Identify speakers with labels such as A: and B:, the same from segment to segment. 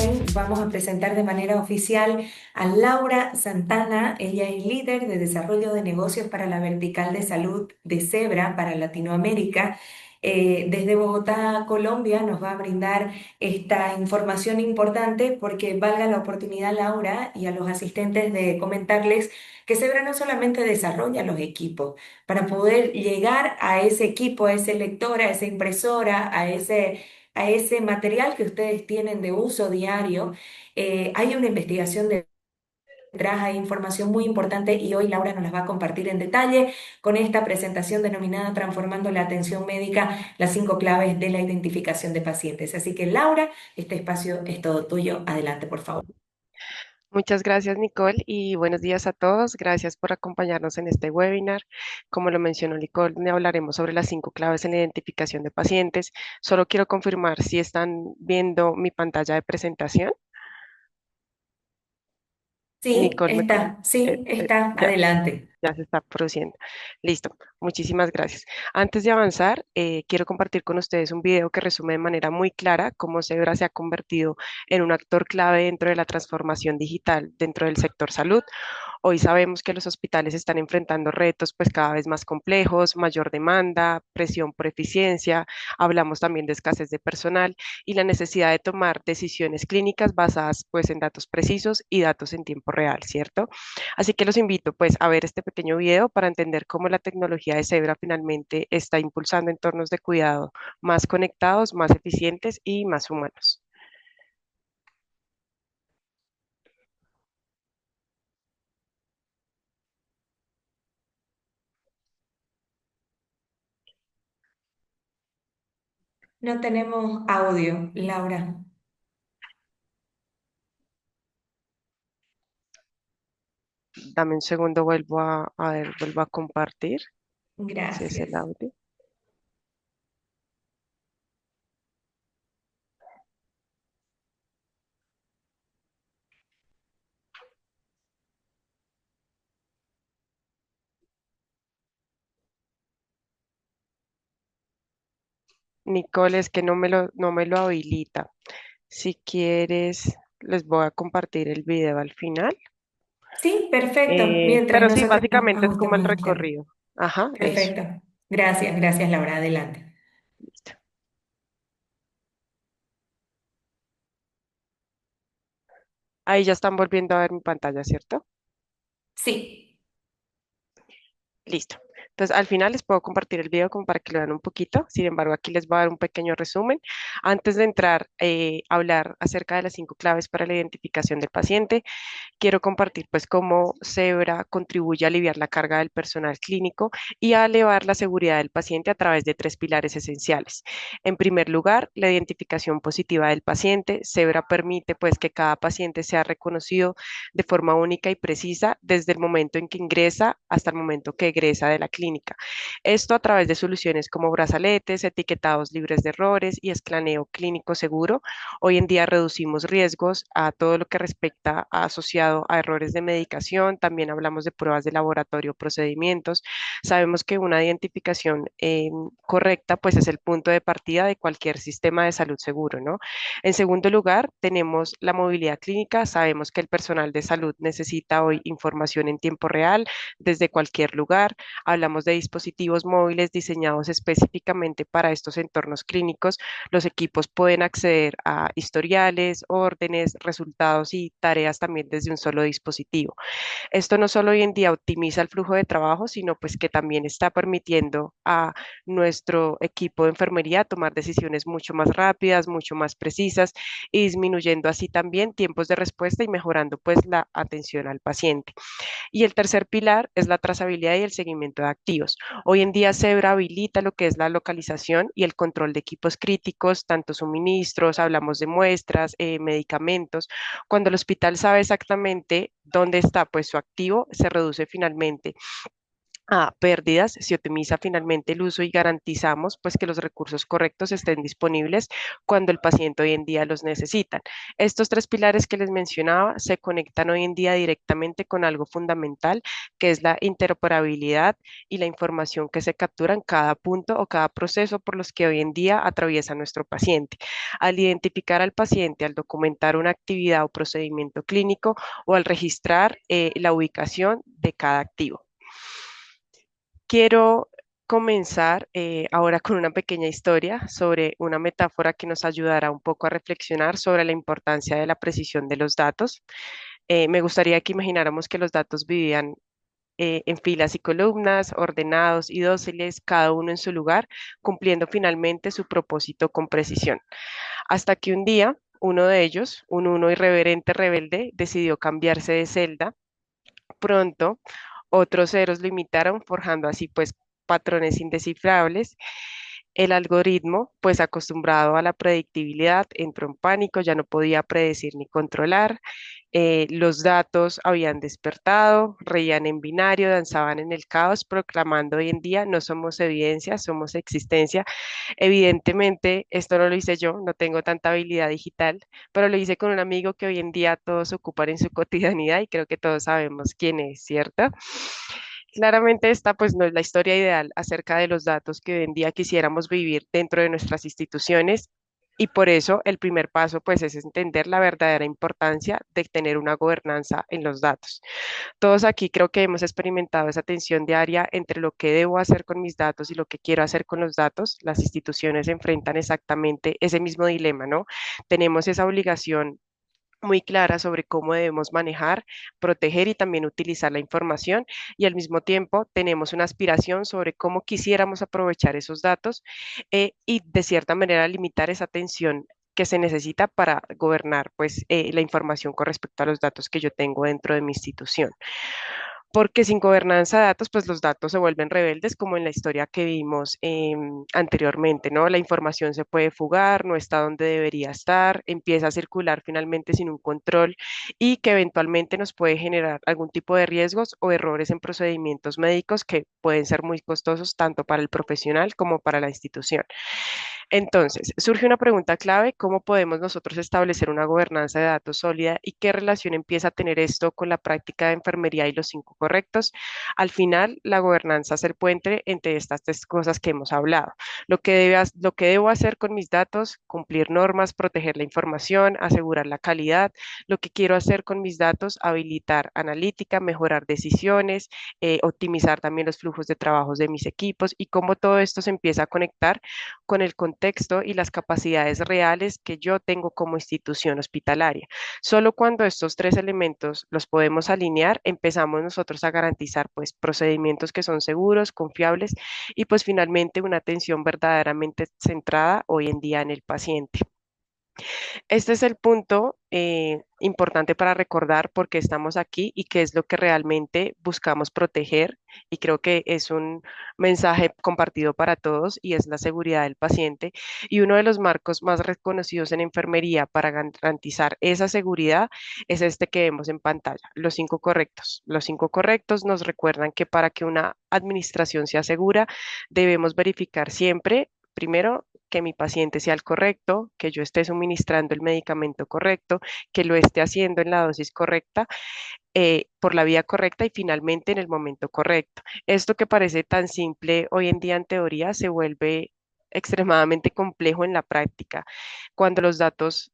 A: Hotel vamos a presentar de manera oficial a Laura Santana. Ella es líder de desarrollo de negocios para la vertical de salud de Zebra para Latinoamérica. Desde Bogotá, Colombia, nos va a brindar esta información importante porque valga la oportunidad, Laura, y a los asistentes de comentarles que Zebra no solamente desarrolla los equipos, para poder llegar a ese equipo, a ese lector, a esa impresora, a ese material que ustedes tienen de uso diario. Hay una investigación detrás, hay información muy importante y hoy Laura nos las va a compartir en detalle con esta presentación denominada Transformando la atención médica, las 5 claves de la identificación de pacientes. Así que Laura, este espacio es todo tuyo. Adelante, por favor.
B: Muchas gracias, Nicole, y buenos días a todos. Gracias por acompañarnos en este webinar. Como lo mencionó Nicole, hablaremos sobre las 5 claves en la identificación de pacientes. Solo quiero confirmar si están viendo mi pantalla de presentación.
A: Sí,
B: Nicole,
A: está, sí, está.
B: ya,
A: Adelante.
B: ya se está produciendo. Listo, muchísimas gracias. Antes de avanzar, quiero compartir con ustedes un video que resume de manera muy clara cómo Zebra se ha convertido en un actor clave dentro de la transformación digital dentro del sector salud. Hoy sabemos que los hospitales están enfrentando retos pues cada vez más complejos, mayor demanda, presión por eficiencia, hablamos también de escasez de personal y la necesidad de tomar decisiones clínicas basadas pues en datos precisos y datos en tiempo real, ¿cierto? Así que los invito pues a ver este pequeño video para entender cómo la tecnología de Zebra finalmente está impulsando entornos de cuidado más conectados, más eficientes y más humanos.
A: No tenemos audio, Laura.
B: Dame un segundo, a ver, vuelvo a compartir, si es el
A: Gracias.
B: audio. Nicole, es que no me lo habilita. Si quieres, les voy a compartir el video al final.
A: Sí, perfecto. Mientras
B: Pero sí,
A: nosotros nos
B: básicamente es como el
A: ajustamos al tema.
B: recorrido. Ajá, eso.
A: Perfecto. Gracias, gracias, Laura. Adelante.
B: Listo. Ahí ya están volviendo a ver mi pantalla, ¿cierto?
A: Sí.
B: Listo. Entonces, al final les puedo compartir el video como para que lo vean un poquito. Sin embargo, aquí les voy a dar un pequeño resumen. Antes de entrar a hablar acerca de las 5 claves para la identificación del paciente, quiero compartir pues cómo Zebra contribuye a aliviar la carga del personal clínico y a elevar la seguridad del paciente a través de 3 pilares esenciales. En primer lugar, la identificación positiva del paciente. Zebra permite pues que cada paciente sea reconocido de forma única y precisa desde el momento en que ingresa hasta el momento que egresa de la clínica. Esto a través de soluciones como brazaletes, etiquetados libres de errores y escaneo clínico seguro. Hoy en día reducimos riesgos a todo lo que respecta a asociado a errores de medicación. También hablamos de pruebas de laboratorio, procedimientos. Sabemos que una identificación correcta pues es el punto de partida de cualquier sistema de salud seguro, ¿no? En segundo lugar, tenemos la movilidad clínica. Sabemos que el personal de salud necesita hoy información en tiempo real desde cualquier lugar. Hablamos de dispositivos móviles diseñados específicamente para estos entornos clínicos. Los equipos pueden acceder a historiales, órdenes, resultados y tareas también desde un solo dispositivo. Esto no solo hoy en día optimiza el flujo de trabajo, sino pues que también está permitiendo a nuestro equipo de enfermería tomar decisiones mucho más rápidas, mucho más precisas y disminuyendo así también tiempos de respuesta y mejorando pues la atención al paciente. Y el tercer pilar es la trazabilidad y el seguimiento de activos. Hoy en día Zebra habilita lo que es la localización y el control de equipos críticos, tanto suministros, hablamos de muestras, medicamentos. Cuando el hospital sabe exactamente dónde está pues su activo, se reduce finalmente a pérdidas, se optimiza finalmente el uso y garantizamos pues que los recursos correctos estén disponibles cuando el paciente hoy en día los necesita. Estos tres pilares que les mencionaba se conectan hoy en día directamente con algo fundamental, que es la interoperabilidad y la información que se captura en cada punto o cada proceso por los que hoy en día atraviesa nuestro paciente. Al identificar al paciente, al documentar una actividad o procedimiento clínico o al registrar la ubicación de cada activo. Quiero comenzar ahora con una pequeña historia sobre una metáfora que nos ayudará un poco a reflexionar sobre la importancia de la precisión de los datos. Me gustaría que imagináramos que los datos vivían en filas y columnas, ordenados y dóciles, cada uno en su lugar, cumpliendo finalmente su propósito con precisión. Hasta que un día, uno de ellos, un uno irreverente rebelde, decidió cambiarse de celda. Pronto, otros ceros lo imitaron, forjando así pues patrones indescifrables. El algoritmo, pues acostumbrado a la predictibilidad, entró en pánico, ya no podía predecir ni controlar. Los datos habían despertado, reían en binario, danzaban en el caos, proclamando hoy en día no somos evidencia, somos existencia. Evidentemente, esto no lo hice yo, no tengo tanta habilidad digital, pero lo hice con un amigo que hoy en día todos ocupan en su cotidianidad y creo que todos sabemos quién es, ¿cierto? Claramente esta pues no es la historia ideal acerca de los datos que hoy en día quisiéramos vivir dentro de nuestras instituciones y por eso el primer paso pues es entender la verdadera importancia de tener una gobernanza en los datos. Todos aquí creo que hemos experimentado esa tensión diaria entre lo que debo hacer con mis datos y lo que quiero hacer con los datos. Las instituciones enfrentan exactamente ese mismo dilema, ¿no? Tenemos esa obligación muy clara sobre cómo debemos manejar, proteger y también utilizar la información y al mismo tiempo tenemos una aspiración sobre cómo quisiéramos aprovechar esos datos y de cierta manera limitar esa tensión que se necesita para gobernar pues la información con respecto a los datos que yo tengo dentro de mi institución porque sin gobernanza de datos, pues los datos se vuelven rebeldes, como en la historia que vimos anteriormente, ¿no? La información se puede fugar, no está donde debería estar, empieza a circular finalmente sin un control y que eventualmente nos puede generar algún tipo de riesgos o errores en procedimientos médicos que pueden ser muy costosos tanto para el profesional como para la institución. Entonces, surge una pregunta clave, ¿cómo podemos nosotros establecer una gobernanza de datos sólida y qué relación empieza a tener esto con la práctica de enfermería y los cinco correctos? Al final, la gobernanza es el puente entre estas tres cosas que hemos hablado. Lo que debo hacer con mis datos, cumplir normas, proteger la información, asegurar la calidad. Lo que quiero hacer con mis datos, habilitar analítica, mejorar decisiones, optimizar también los flujos de trabajos de mis equipos y cómo todo esto se empieza a conectar con el contexto y las capacidades reales que yo tengo como institución hospitalaria. Solo cuando estos tres elementos los podemos alinear, empezamos nosotros a garantizar pues procedimientos que son seguros, confiables y pues finalmente una atención verdaderamente centrada hoy en día en el paciente. Este es el punto importante para recordar por qué estamos aquí y qué es lo que realmente buscamos proteger. Y creo que es un mensaje compartido para todos y es la seguridad del paciente. Y uno de los marcos más reconocidos en enfermería para garantizar esa seguridad es este que vemos en pantalla, los cinco correctos. Los cinco correctos nos recuerdan que para que una administración sea segura, debemos verificar siempre, primero, que mi paciente sea el correcto, que yo esté suministrando el medicamento correcto, que lo esté haciendo en la dosis correcta, por la vía correcta y finalmente en el momento correcto. Esto que parece tan simple hoy en día en teoría se vuelve extremadamente complejo en la práctica, cuando los datos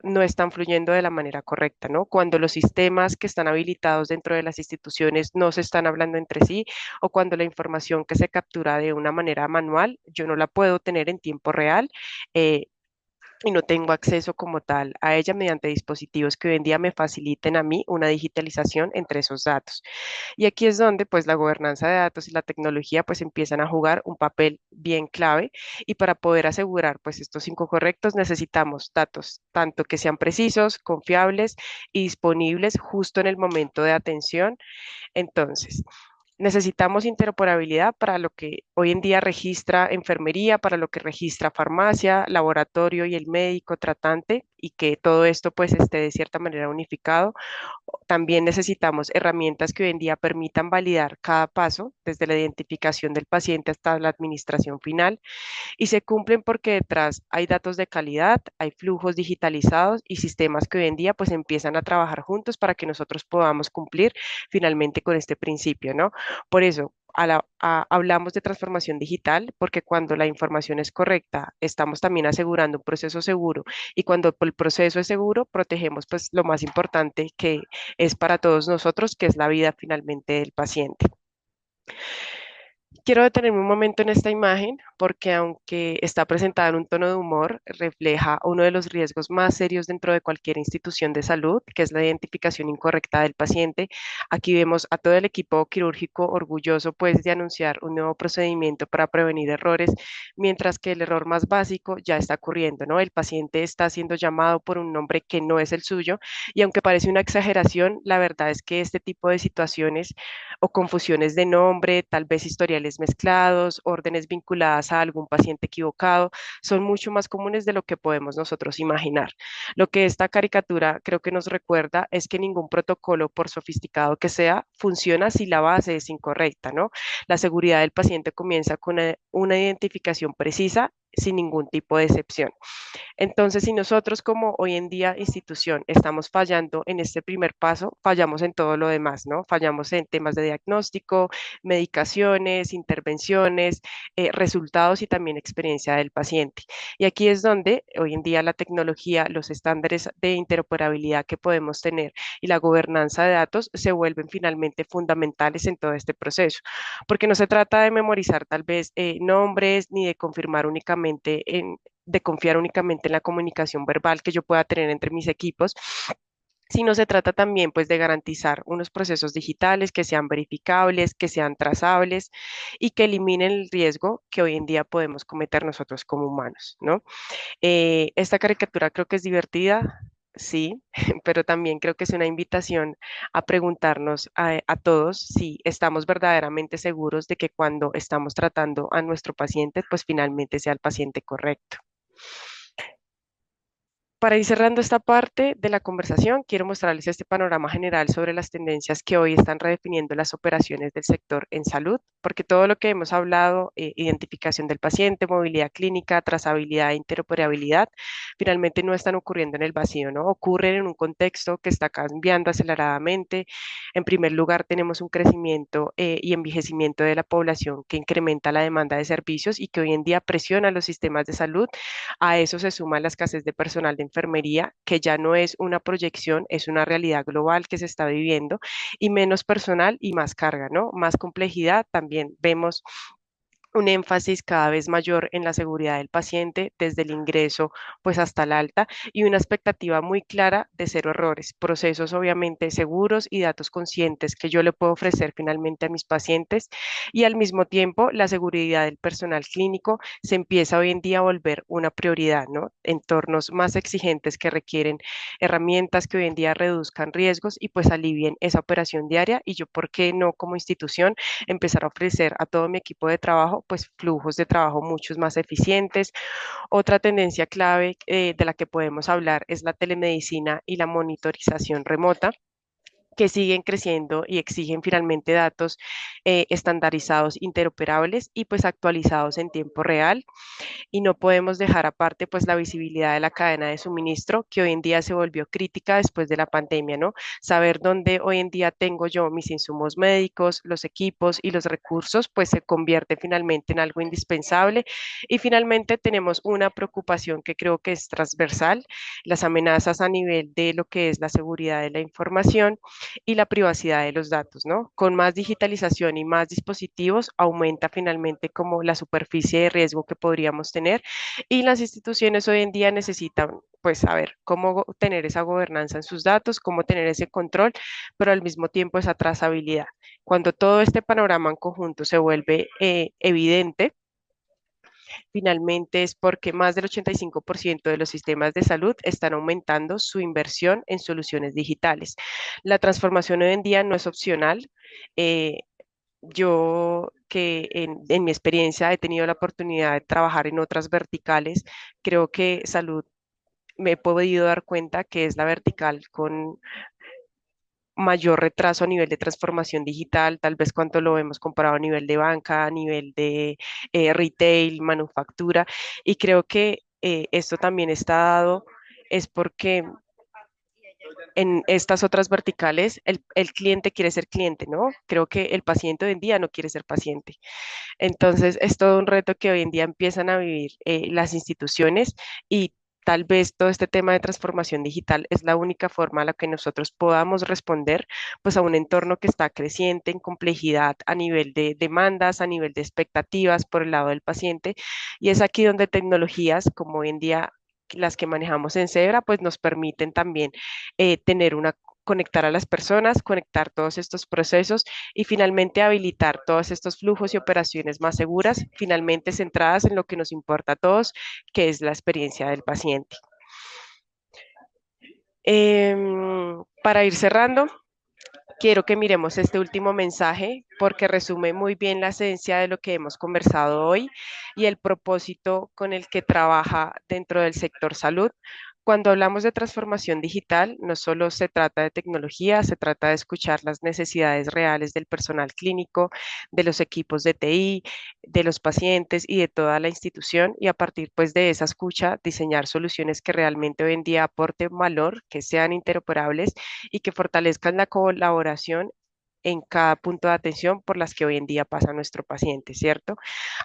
B: no están fluyendo de la manera correcta, ¿no? Cuando los sistemas que están habilitados dentro de las instituciones no se están hablando entre sí o cuando la información que se captura de una manera manual, yo no la puedo tener en tiempo real. Y no tengo acceso como tal a ella mediante dispositivos que hoy en día me faciliten a mí una digitalización entre esos datos. Y aquí es donde pues la gobernanza de datos y la tecnología pues empiezan a jugar un papel bien clave y para poder asegurar pues estos cinco correctos necesitamos datos tanto que sean precisos, confiables y disponibles justo en el momento de atención. Entonces, necesitamos interoperabilidad para lo que hoy en día registra enfermería, para lo que registra farmacia, laboratorio y el médico tratante y que todo esto pues esté de cierta manera unificado. También necesitamos herramientas que hoy en día permitan validar cada paso, desde la identificación del paciente hasta la administración final, y se cumplen porque detrás hay datos de calidad, hay flujos digitalizados y sistemas que hoy en día pues empiezan a trabajar juntos para que nosotros podamos cumplir finalmente con este principio, ¿no? Por eso, hablamos de transformación digital porque cuando la información es correcta, estamos también asegurando un proceso seguro, y cuando el proceso es seguro, protegemos pues lo más importante que es para todos nosotros, que es la vida finalmente del paciente. Quiero detenerme un momento en esta imagen porque aunque está presentada en un tono de humor, refleja uno de los riesgos más serios dentro de cualquier institución de salud, que es la identificación incorrecta del paciente. Aquí vemos a todo el equipo quirúrgico orgulloso pues de anunciar un nuevo procedimiento para prevenir errores, mientras que el error más básico ya está ocurriendo, ¿no? El paciente está siendo llamado por un nombre que no es el suyo, y aunque parece una exageración, la verdad es que este tipo de situaciones o confusiones de nombre, tal vez historiales mezclados, órdenes vinculadas a algún paciente equivocado, son mucho más comunes de lo que podemos nosotros imaginar. Lo que esta caricatura creo que nos recuerda es que ningún protocolo, por sofisticado que sea, funciona si la base es incorrecta, ¿no? La seguridad del paciente comienza con una identificación precisa, sin ningún tipo de excepción. Entonces, si nosotros como hoy en día institución estamos fallando en este primer paso, fallamos en todo lo demás, ¿no? Fallamos en temas de diagnóstico, medicaciones, intervenciones, resultados y también experiencia del paciente. Y aquí es donde hoy en día la tecnología, los estándares de interoperabilidad que podemos tener y la gobernanza de datos se vuelven finalmente fundamentales en todo este proceso, porque no se trata de memorizar tal vez nombres ni de confirmar únicamente de confiar únicamente en la comunicación verbal que yo pueda tener entre mis equipos, sino se trata también pues de garantizar unos procesos digitales que sean verificables, que sean trazables y que eliminen el riesgo que hoy en día podemos cometer nosotros como humanos, ¿no? Esta caricatura creo que es divertida. Sí, pero también creo que es una invitación a preguntarnos a todos si estamos verdaderamente seguros de que cuando estamos tratando a nuestro paciente, pues finalmente sea el paciente correcto. Para ir cerrando esta parte de la conversación, quiero mostrarles este panorama general sobre las tendencias que hoy están redefiniendo las operaciones del sector en salud, porque todo lo que hemos hablado, identificación del paciente, movilidad clínica, trazabilidad e interoperabilidad, finalmente no están ocurriendo en el vacío, ¿no? Ocurren en un contexto que está cambiando aceleradamente. En primer lugar, tenemos un crecimiento y envejecimiento de la población que incrementa la demanda de servicios y que hoy en día presiona los sistemas de salud. A eso se suma la escasez de personal de enfermería, que ya no es una proyección, es una realidad global que se está viviendo, y menos personal y más carga, ¿no? Más complejidad. También vemos un énfasis cada vez mayor en la seguridad del paciente, desde el ingreso pues hasta el alta, y una expectativa muy clara de cero errores, procesos obviamente seguros y datos conscientes que yo le puedo ofrecer finalmente a mis pacientes, y al mismo tiempo la seguridad del personal clínico se empieza hoy en día a volver una prioridad, ¿no? Entornos más exigentes que requieren herramientas que hoy en día reduzcan riesgos y pues alivien esa operación diaria, y yo, ¿por qué no como institución empezar a ofrecer a todo mi equipo de trabajo, pues flujos de trabajo muchos más eficientes? Otra tendencia clave de la que podemos hablar es la telemedicina y la monitorización remota, que siguen creciendo y exigen finalmente datos estandarizados, interoperables y pues actualizados en tiempo real. Y no podemos dejar aparte pues la visibilidad de la cadena de suministro, que hoy en día se volvió crítica después de la pandemia, ¿no? Saber dónde hoy en día tengo yo mis insumos médicos, los equipos y los recursos, pues se convierte finalmente en algo indispensable. Y finalmente tenemos una preocupación que creo que es transversal: las amenazas a nivel de lo que es la seguridad de la información y la privacidad de los datos, ¿no? Con más digitalización y más dispositivos, aumenta finalmente como la superficie de riesgo que podríamos tener, y las instituciones hoy en día necesitan pues saber cómo tener esa gobernanza en sus datos, cómo tener ese control, pero al mismo tiempo esa trazabilidad. Cuando todo este panorama en conjunto se vuelve evidente, finalmente es porque más del 85% de los sistemas de salud están aumentando su inversión en soluciones digitales. La transformación hoy en día no es opcional. eh, yo que en mi experiencia he tenido la oportunidad de trabajar en otras verticales, creo que salud me he podido dar cuenta que es la vertical con mayor retraso a nivel de transformación digital, tal vez cuando lo hemos comparado a nivel de banca, a nivel de retail, manufactura, y creo que esto también está dado es porque en estas otras verticales el cliente quiere ser cliente, ¿no? Creo que el paciente hoy en día no quiere ser paciente. Entonces, es todo un reto que hoy en día empiezan a vivir las instituciones y tal vez todo este tema de transformación digital es la única forma a la que nosotros podamos responder pues a un entorno que está creciente en complejidad a nivel de demandas, a nivel de expectativas por el lado del paciente y es aquí donde tecnologías como hoy en día las que manejamos en Zebra pues nos permiten también tener una conectar a las personas, conectar todos estos procesos y finalmente habilitar todos estos flujos y operaciones más seguras, finalmente centradas en lo que nos importa a todos, que es la experiencia del paciente. Para ir cerrando, quiero que miremos este último mensaje porque resume muy bien la esencia de lo que hemos conversado hoy y el propósito con el que trabaja dentro del sector salud. Cuando hablamos de transformación digital, no solo se trata de tecnología, se trata de escuchar las necesidades reales del personal clínico, de los equipos de TI, de los pacientes y de toda la institución y a partir pues de esa escucha diseñar soluciones que realmente hoy en día aporten valor, que sean interoperables y que fortalezcan la colaboración en cada punto de atención por las que hoy en día pasa nuestro paciente, ¿cierto?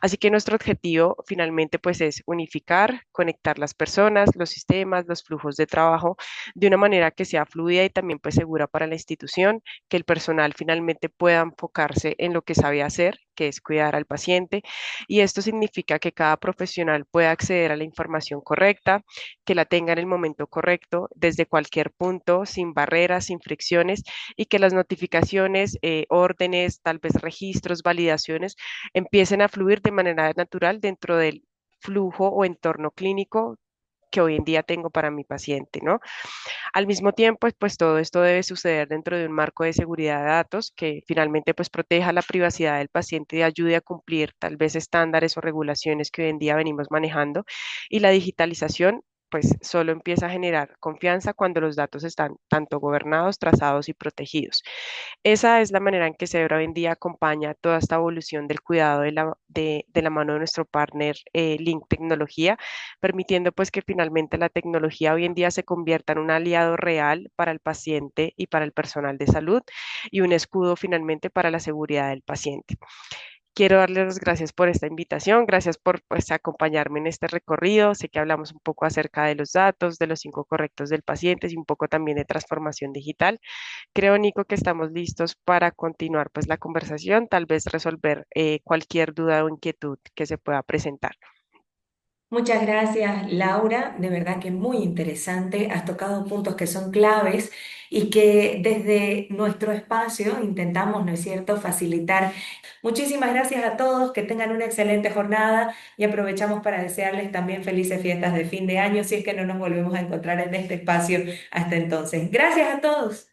B: Así que nuestro objetivo finalmente pues es unificar, conectar las personas, los sistemas, los flujos de trabajo de una manera que sea fluida y también pues segura para la institución, que el personal finalmente pueda enfocarse en lo que sabe hacer, que es cuidar al paciente. Y esto significa que cada profesional pueda acceder a la información correcta, que la tenga en el momento correcto, desde cualquier punto, sin barreras, sin fricciones, y que las notificaciones, órdenes, tal vez registros, validaciones, empiecen a fluir de manera natural dentro del flujo o entorno clínico que hoy en día tengo para mi paciente, ¿no? Al mismo tiempo, pues todo esto debe suceder dentro de un marco de seguridad de datos que finalmente pues proteja la privacidad del paciente y ayude a cumplir tal vez estándares o regulaciones que hoy en día venimos manejando. Y la digitalización pues solo empieza a generar confianza cuando los datos están tanto gobernados, trazados y protegidos. Esa es la manera en que Zebra hoy en día acompaña toda esta evolución del cuidado de la mano de nuestro partner Link Tecnología, permitiendo pues que finalmente la tecnología hoy en día se convierta en un aliado real para el paciente y para el personal de salud y un escudo finalmente para la seguridad del paciente. Quiero darles las gracias por esta invitación, gracias por pues, acompañarme en este recorrido. Sé que hablamos un poco acerca de los datos, de los 5 correctos del paciente y un poco también de transformación digital. Creo, Nico, que estamos listos para continuar pues la conversación, tal vez resolver cualquier duda o inquietud que se pueda presentar.
A: Muchas gracias, Laura. De verdad que muy interesante. Has tocado puntos que son claves y que desde nuestro espacio intentamos, ¿no es cierto?, facilitar. Muchísimas gracias a todos, que tengan una excelente jornada y aprovechamos para desearles también felices fiestas de fin de año si es que no nos volvemos a encontrar en este espacio hasta entonces. Gracias a todos.